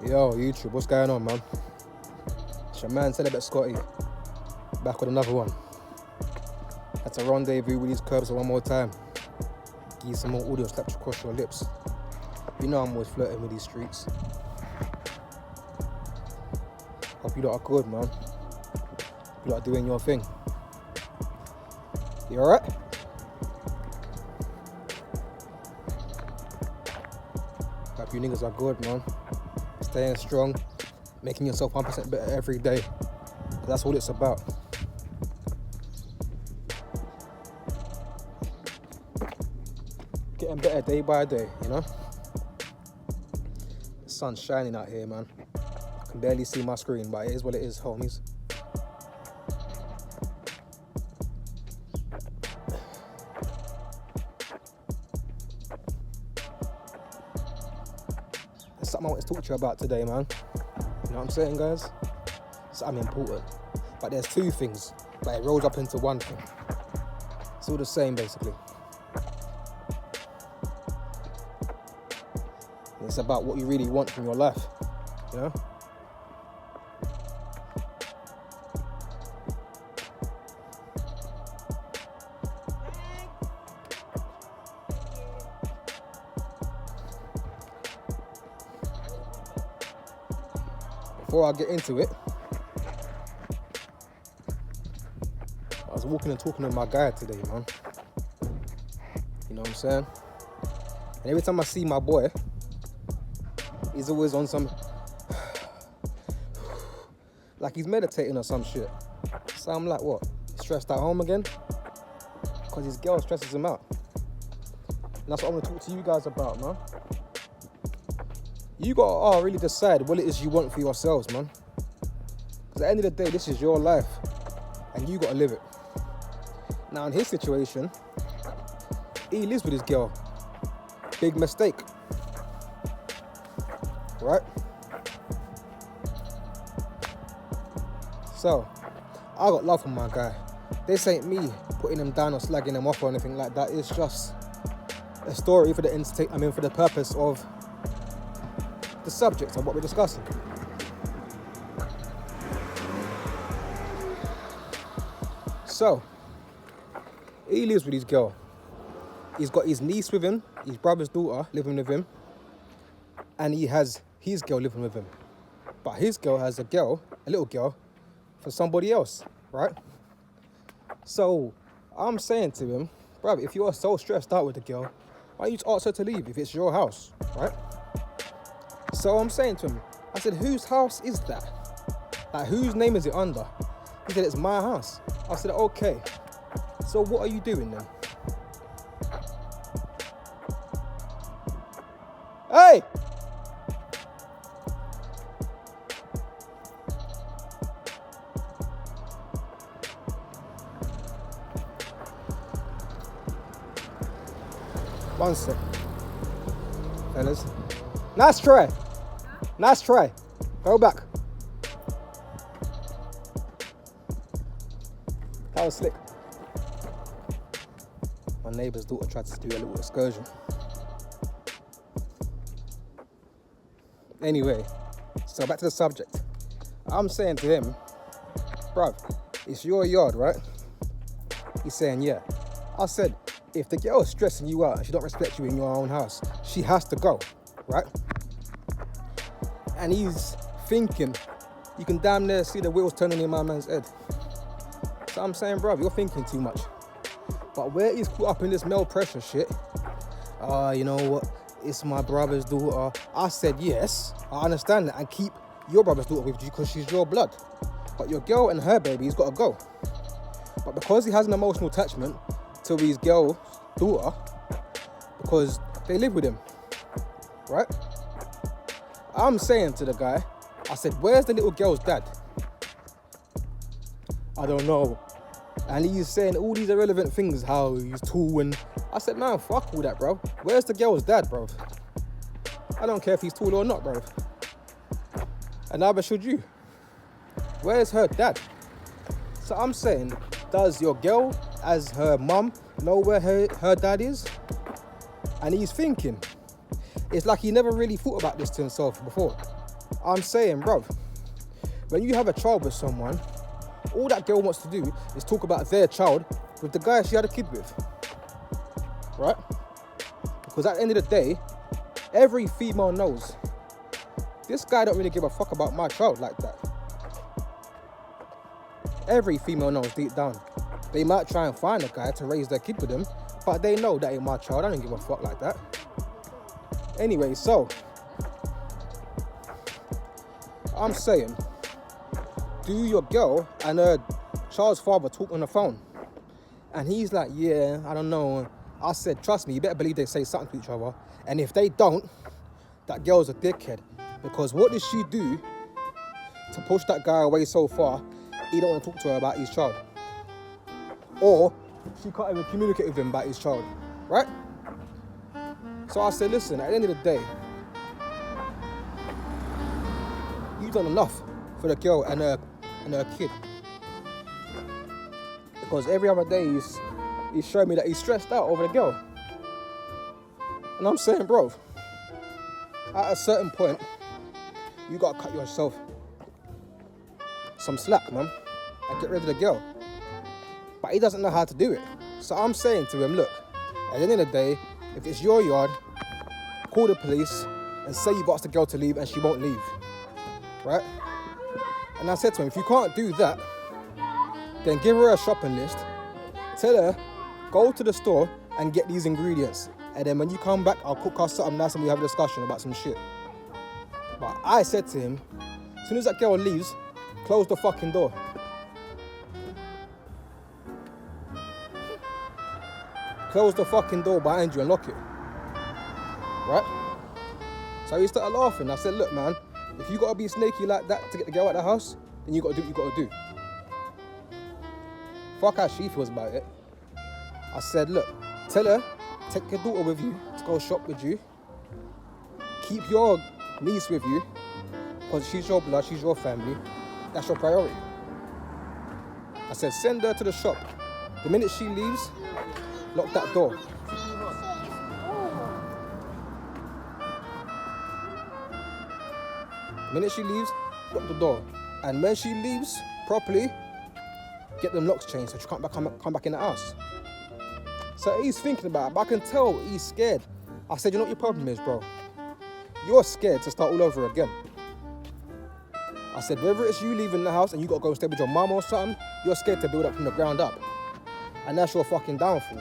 Yo, YouTube, what's going on, man? It's your man, Celibate Scotty, back with another one. Had to rendezvous with these curbs one more time. Give you some more audio slapped across your lips. You know I'm always flirting with these streets. Hope you lot are good, man. You lot are doing your thing. You alright? Hope you niggas are good, man. Staying strong, making yourself 1% better every day. 'Cause that's all it's about. Getting better day by day, you know? The sun's shining out here, man. I can barely see my screen, but it is what it is, homies. There's something I want to talk to you about today, man. You know what I'm saying, guys? Something important. But there's two things, but it rolls up into one thing. It's all the same, basically. It's about what you really want from your life, you know? Before I get into it, I was walking and talking with my guy today, man. You know what I'm saying? And every time I see my boy, he's always on some, like he's meditating or some shit. So I'm like, what? Stressed at home again? Because his girl stresses him out. And that's what I want to talk to you guys about, man. You gotta really decide what it is you want for yourselves, man. Because at the end of the day, this is your life. And you gotta live it. Now in his situation, he lives with his girl. Big mistake. Right? So, I got love for my guy. This ain't me putting him down or slagging him off or anything like that. It's just a story for the purpose of the subject of what we're discussing. So, he lives with his girl. He's got his niece with him, his brother's daughter living with him, and he has his girl living with him. But his girl has a little girl, for somebody else, right? So, I'm saying to him, bruv, if you're so stressed out with the girl, why don't you just ask her to leave if it's your house, right? So I'm saying to him, I said, whose house is that? Like, whose name is it under? He said, it's my house. I said, okay. So what are you doing then? Hey! One sec. Fellas. Nice try. Nice try. Go back. That was slick. My neighbour's daughter tried to do a little excursion. Anyway, so back to the subject. I'm saying to him, bruv, it's your yard, right? He's saying, yeah. I said, if the girl is stressing you out and she don't respect you in your own house, she has to go, right? And he's thinking, you can damn near see the wheels turning in my man's head. So I'm saying, bruv, you're thinking too much. But where he's caught up in this male pressure shit, you know what, it's my brother's daughter. I said, yes, I understand that, and keep your brother's daughter with you because she's your blood. But your girl and her baby's got to go. But because he has an emotional attachment to his girl's daughter, because they live with him, right? I'm saying to the guy, I said, where's the little girl's dad? I don't know. And he's saying all these irrelevant things, how he's tall, and I said, man, fuck all that, bro. Where's the girl's dad, bro? I don't care if he's tall or not, bro. And neither should you. Where's her dad? So I'm saying, does your girl, as her mum, know where her dad is? And he's thinking. It's like he never really thought about this to himself before. I'm saying, bro, when you have a child with someone, all that girl wants to do is talk about their child with the guy she had a kid with, right? Because at the end of the day, every female knows this guy don't really give a fuck about my child like that. Every female knows deep down. They might try and find a guy to raise their kid with them, but they know that ain't my child. I don't give a fuck like that. Anyway, so I'm saying, do your girl and her child's father talk on the phone? And he's like, yeah, I don't know. I said, trust me, you better believe they say something to each other. And if they don't, that girl's a dickhead. Because what did she do to push that guy away so far? He don't want to talk to her about his child. Or she can't even communicate with him about his child, right? So I said, listen, at the end of the day, you've done enough for the girl and her kid. Because every other day he's showing me that he's stressed out over the girl. And I'm saying, bro, at a certain point, you gotta cut yourself some slack, man, and get rid of the girl. But he doesn't know how to do it. So I'm saying to him, look, at the end of the day, if it's your yard, call the police and say you've asked the girl to leave and she won't leave, right? And I said to him, if you can't do that, then give her a shopping list, tell her, go to the store and get these ingredients. And then when you come back, I'll cook us something nice and we have a discussion about some shit. But I said to him, as soon as that girl leaves, close the fucking door. Close the fucking door behind you and lock it. Right? So he started laughing. I said, look, man, if you gotta be snaky like that to get the girl out of the house, then you gotta do what you gotta do. Fuck how she feels about it. I said, look, tell her, take your daughter with you to go shop with you. Keep your niece with you, because she's your blood, she's your family. That's your priority. I said, send her to the shop. The minute she leaves, lock that door. The minute she leaves, lock the door. And when she leaves properly, get them locks changed so she can't come back in the house. So he's thinking about it, but I can tell he's scared. I said, you know what your problem is, bro? You're scared to start all over again. I said, whether it's you leaving the house and you gotta go and stay with your mum or something, you're scared to build up from the ground up. And that's your fucking downfall.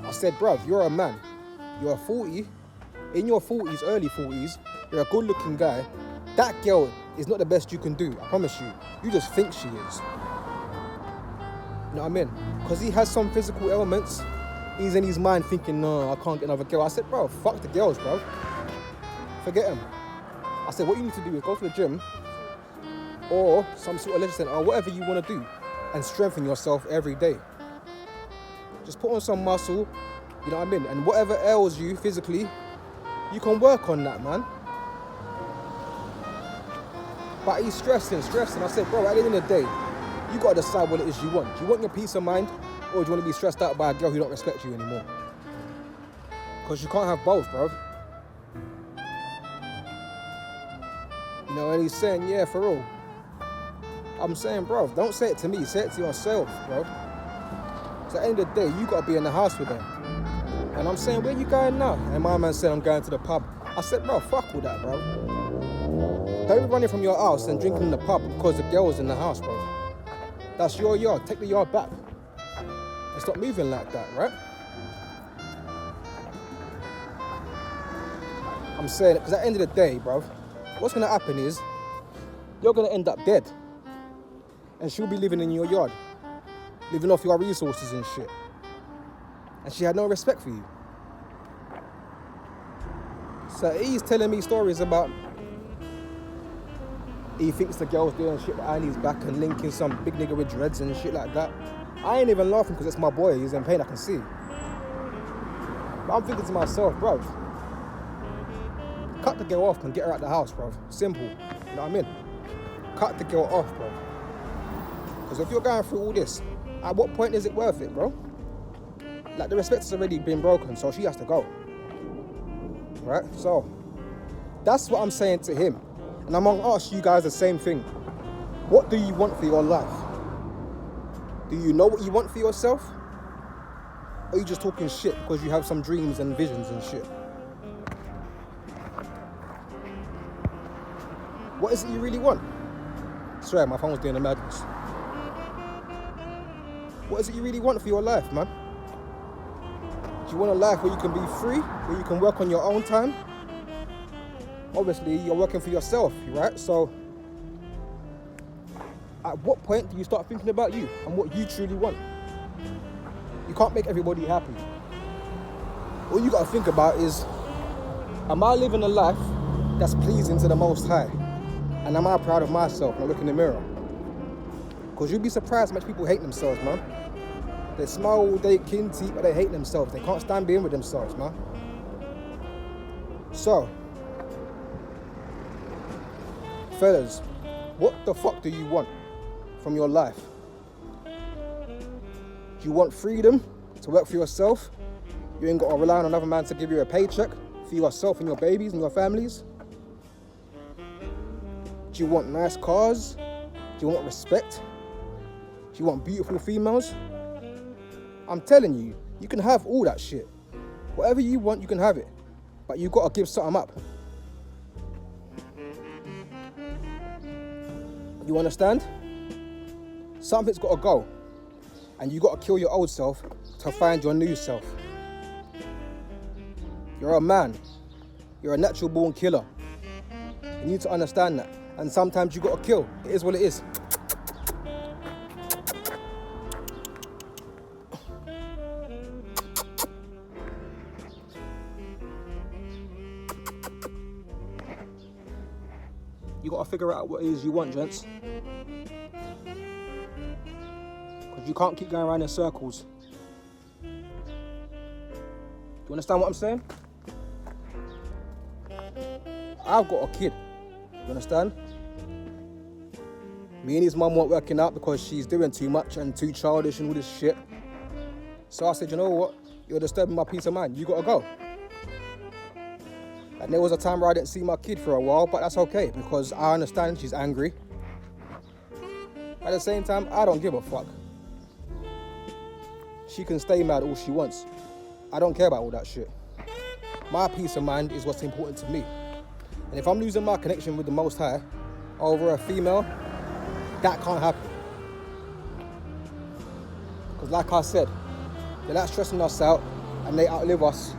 I said, bruv, you're a man. You're 40, in your 40s, early 40s, you're a good looking guy. That girl is not the best you can do, I promise you. You just think she is. You know what I mean? Because he has some physical ailments. He's in his mind thinking, no, I can't get another girl. I said, bro, fuck the girls, bro. Forget them. I said, what you need to do is go to the gym or some sort of leisure center or whatever you want to do and strengthen yourself every day. Just put on some muscle, you know what I mean? And whatever ails you physically, you can work on that, man. But he's stressing. I said, bro, at the end of the day, you got to decide what it is you want. Do you want your peace of mind or do you want to be stressed out by a girl who don't respect you anymore? Because you can't have both, bro. You know, and he's saying, yeah, for real. I'm saying, bro, don't say it to me, say it to yourself, bro. So at the end of the day, you got to be in the house with them. And I'm saying, where you going now? And my man said, I'm going to the pub. I said, bro, fuck all that, bro. Don't be running from your house and drinking in the pub because the girl was in the house, bro. That's your yard. Take the yard back. And stop moving like that, right? I'm saying it because at the end of the day, bro, what's going to happen is you're going to end up dead. And she'll be living in your yard, living off your resources and shit. And she had no respect for you. So he's telling me stories about he thinks the girl's doing shit behind his back and linking some big nigga with dreads and shit like that. I ain't even laughing because it's my boy. He's in pain, I can see. But I'm thinking to myself, bro, cut the girl off and get her out the house, bro. Simple. You know what I mean? Cut the girl off, bro. Because if you're going through all this, at what point is it worth it, bro? Like, the respect has already been broken, so she has to go. Right? So, That's what I'm saying to him. And I'm going to ask you guys the same thing. What do you want for your life? Do you know what you want for yourself? Or are you just talking shit because you have some dreams and visions and shit? What is it you really want? Sorry, my phone was doing the madness. What is it you really want for your life, man? Do you want a life where you can be free, where you can work on your own time? Obviously, you're working for yourself, right? So, at what point do you start thinking about you and what you truly want? You can't make everybody happy. All you got to think about is, am I living a life that's pleasing to the Most High? And am I proud of myself when I look in the mirror? Because you'd be surprised how much people hate themselves, man. They smile all day, kin teeth, but they hate themselves. They can't stand being with themselves, man. So, fellas, what the fuck do you want from your life? Do you want freedom to work for yourself? You ain't got to rely on another man to give you a paycheck for yourself and your babies and your families? Do you want nice cars? Do you want respect? Do you want beautiful females? I'm telling you, you can have all that shit. Whatever you want, you can have it. But you got to give something up. You understand? Something's got to go. And you got to kill your old self to find your new self. You're a man. You're a natural born killer. You need to understand that. And sometimes you got to kill. It is what it is. You got to figure out what it is you want, gents. Because you can't keep going around in circles. Do you understand what I'm saying? I've got a kid. You understand? Me and his mum weren't working out because she's doing too much and too childish and all this shit. So I said, you know what? You're disturbing my peace of mind. You got to go. And there was a time where I didn't see my kid for a while, but that's okay because I understand she's angry. At the same time, I don't give a fuck. She can stay mad all she wants. I don't care about all that shit. My peace of mind is what's important to me. And if I'm losing my connection with the Most High over a female, that can't happen. Because like I said, they're not stressing us out and they outlive us.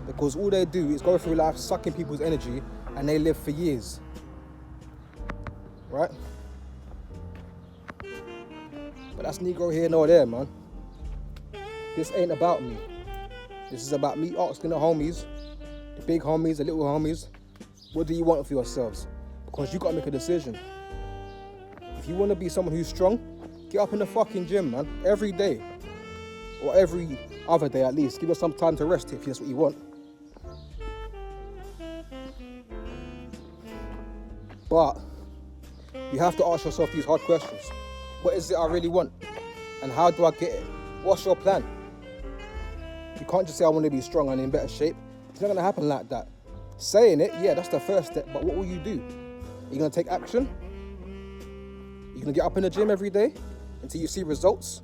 Because all they do is go through life sucking people's energy and they live for years. Right? But that's Negro here nor there, man. This ain't about me. This is about me asking the homies, the big homies, the little homies, what do you want for yourselves? Because you gotta make a decision. If you wanna be someone who's strong, get up in the fucking gym, man, every day. Or every other day at least. Give us some time to rest if that's what you want. But you have to ask yourself these hard questions. What is it I really want? And how do I get it? What's your plan? You can't just say I want to be strong and in better shape. It's not going to happen like that. Saying it, yeah, that's the first step, but what will you do? Are you going to take action? Are you going to get up in the gym every day until you see results?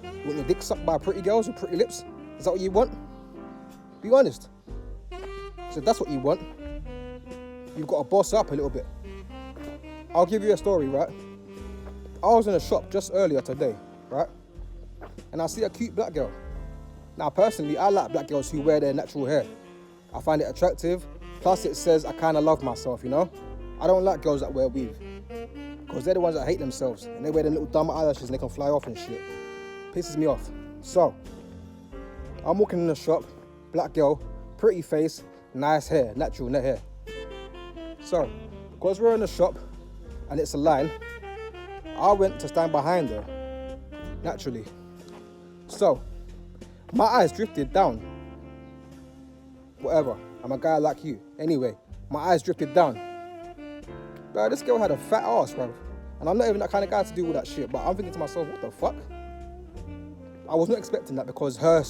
You want your dick sucked by pretty girls with pretty lips? Is that what you want? Be honest. So if that's what you want, you've got to boss up a little bit. I'll give you a story, right? I was in a shop just earlier today, right? And I see a cute black girl. Now, personally, I like black girls who wear their natural hair. I find it attractive. Plus, it says I kind of love myself, you know? I don't like girls that wear weave. Because they're the ones that hate themselves. And they wear them little dumb eyelashes and they can fly off and shit. Pisses me off. So, I'm walking in the shop. Black girl, pretty face, nice hair, natural net hair. So, because we're in the shop and it's a line, I went to stand behind her, naturally. So, my eyes drifted down. Whatever, I'm a guy like you. Anyway, my eyes drifted down. Bro, this girl had a fat ass, bro. And I'm not even that kind of guy to do all that shit, but I'm thinking to myself, what the fuck? I was not expecting that because her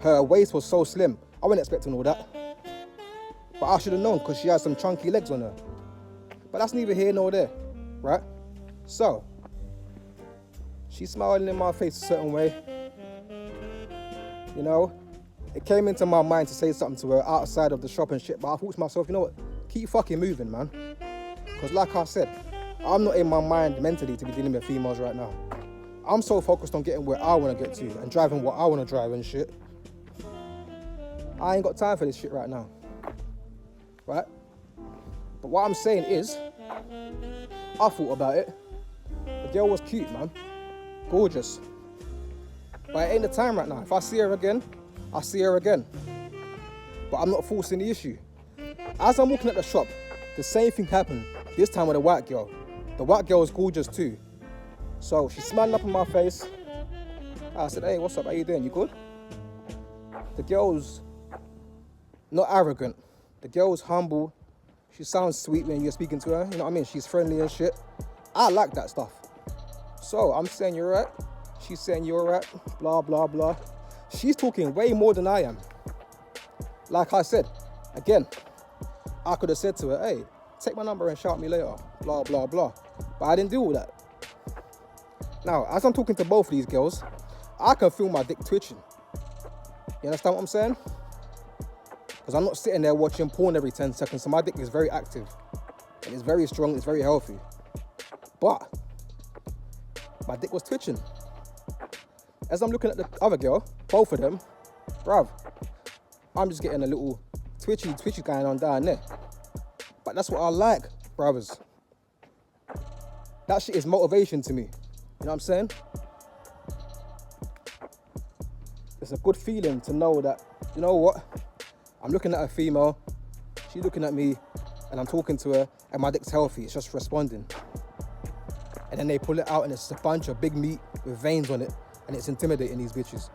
her waist was so slim. I wasn't expecting all that. But I should have known because she has some chunky legs on her. But that's neither here nor there, right? So, she's smiling in my face a certain way. You know, it came into my mind to say something to her outside of the shop and shit, but I thought to myself, you know what? Keep fucking moving, man. Because like I said, I'm not in my mind mentally to be dealing with females right now. I'm so focused on getting where I want to get to and driving what I want to drive and shit. I ain't got time for this shit right now. Right? But what I'm saying is, I thought about it. The girl was cute, man. Gorgeous. But it ain't the time right now. If I see her again, I see her again. But I'm not forcing the issue. As I'm walking at the shop, the same thing happened. This time with a white girl. The white girl was gorgeous too. So she smiled up in my face. I said, hey, what's up? How you doing? You good? The girl's not arrogant. The girl's humble. She sounds sweet when you're speaking to her. You know what I mean? She's friendly and shit. I like that stuff. So I'm saying you're right. She's saying you're right. Blah, blah, blah. She's talking way more than I am. Like I said, again, I could have said to her, hey, take my number and shout me later. Blah, blah, blah. But I didn't do all that. Now, as I'm talking to both of these girls, I can feel my dick twitching. You understand what I'm saying? Because I'm not sitting there watching porn every 10 seconds, so my dick is very active. And it's very strong, it's very healthy. But my dick was twitching. As I'm looking at the other girl, both of them, bruv, I'm just getting a little twitchy going on down there. But that's what I like, brothers. That shit is motivation to me. You know what I'm saying? It's a good feeling to know that, you know what? I'm looking at a female, she's looking at me, and I'm talking to her, and my dick's healthy, it's just responding. And then they pull it out, and it's a bunch of big meat with veins on it, and it's intimidating these bitches.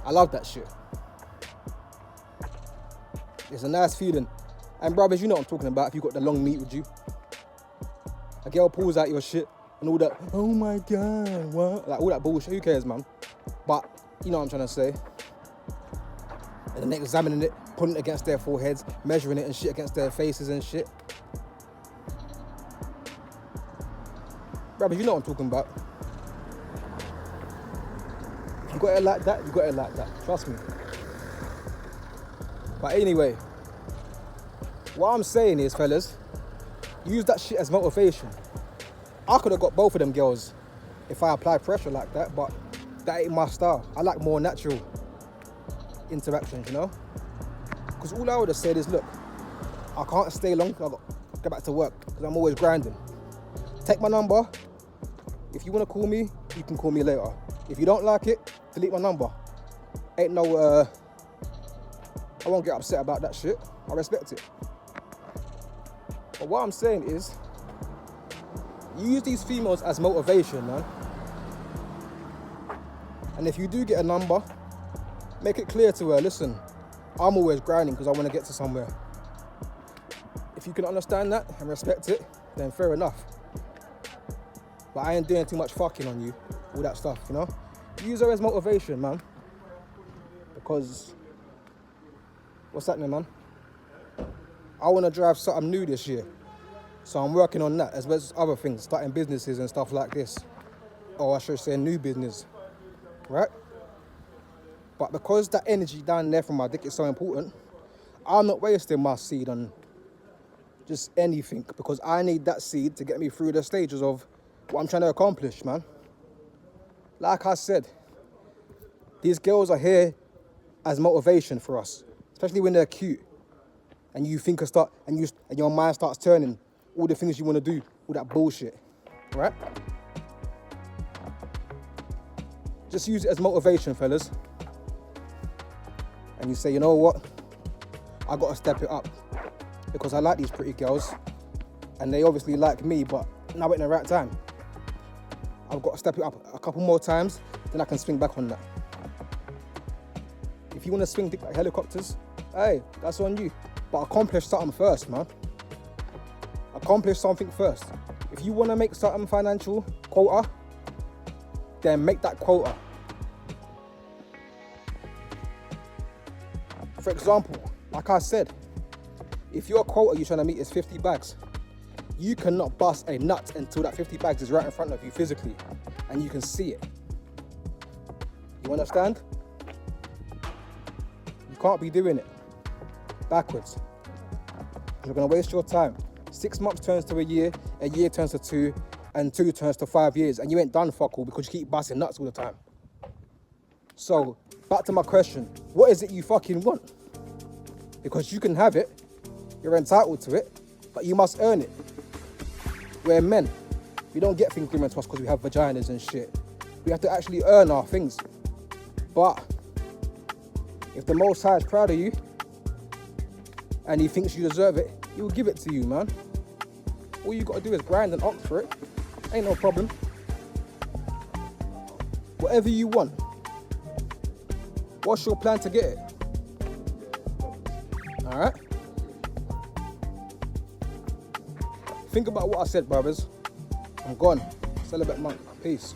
I love that shit. It's a nice feeling. And brothers, you know what I'm talking about if you got the long meat with you. A girl pulls out your shit, and all that, oh my God, what? Like all that bullshit, who cares, man? But, you know what I'm trying to say. And then examining it, putting it against their foreheads, measuring it and shit against their faces and shit. Brothers, you know what I'm talking about. If you got it like that, you got it like that. Trust me. But anyway, what I'm saying is, fellas, use that shit as motivation. I could have got both of them girls if I applied pressure like that, but that ain't my style. I like more natural interactions, you know? Because all I would have said is, look, I can't stay long, I've got to go back to work because I'm always grinding. Take my number. If you want to call me, you can call me later. If you don't like it, delete my number. Ain't no, I won't get upset about that shit. I respect it. But what I'm saying is, use these females as motivation, man. And if you do get a number, make it clear to her, listen, I'm always grinding because I want to get to somewhere. If you can understand that and respect it, then fair enough. But I ain't doing too much fucking on you, all that stuff, you know? Use her as motivation, man. Because, what's happening, man? I want to drive something new this year. So I'm working on that, as well as other things, starting businesses and stuff like this. Or I should say new business, right? But because that energy down there from my dick is so important, I'm not wasting my seed on just anything, because I need that seed to get me through the stages of what I'm trying to accomplish, man. Like I said, these girls are here as motivation for us, especially when they're cute, and you think and your mind starts turning all the things you want to do, all that bullshit, right? Just use it as motivation, fellas. And you say, you know what? I got to step it up because I like these pretty girls and they obviously like me, but now ain't the right time. I've got to step it up a couple more times, then I can swing back on that. If you want to swing dick like helicopters, hey, that's on you. But accomplish something first, man. Accomplish something first. If you want to make something financial, quota, then make that quota. For example, like I said, if your quota you're trying to meet is 50 bags, you cannot bust a nut until that 50 bags is right in front of you physically and you can see it. You understand? You can't be doing it backwards. You're going to waste your time. 6 months turns to a year turns to 2, and 2 turns to 5 years, and you ain't done fuck all because you keep busting nuts all the time. So, back to my question, what is it you fucking want? Because you can have it, you're entitled to it, but you must earn it. We're men. We don't get things given to us because we have vaginas and shit. We have to actually earn our things. But if the Most High is proud of you and he thinks you deserve it, he will give it to you, man. All you gotta do is grind and opt for it. Ain't no problem. Whatever you want. What's your plan to get it? Alright? Think about what I said, brothers. I'm gone. Celibate monk. Peace.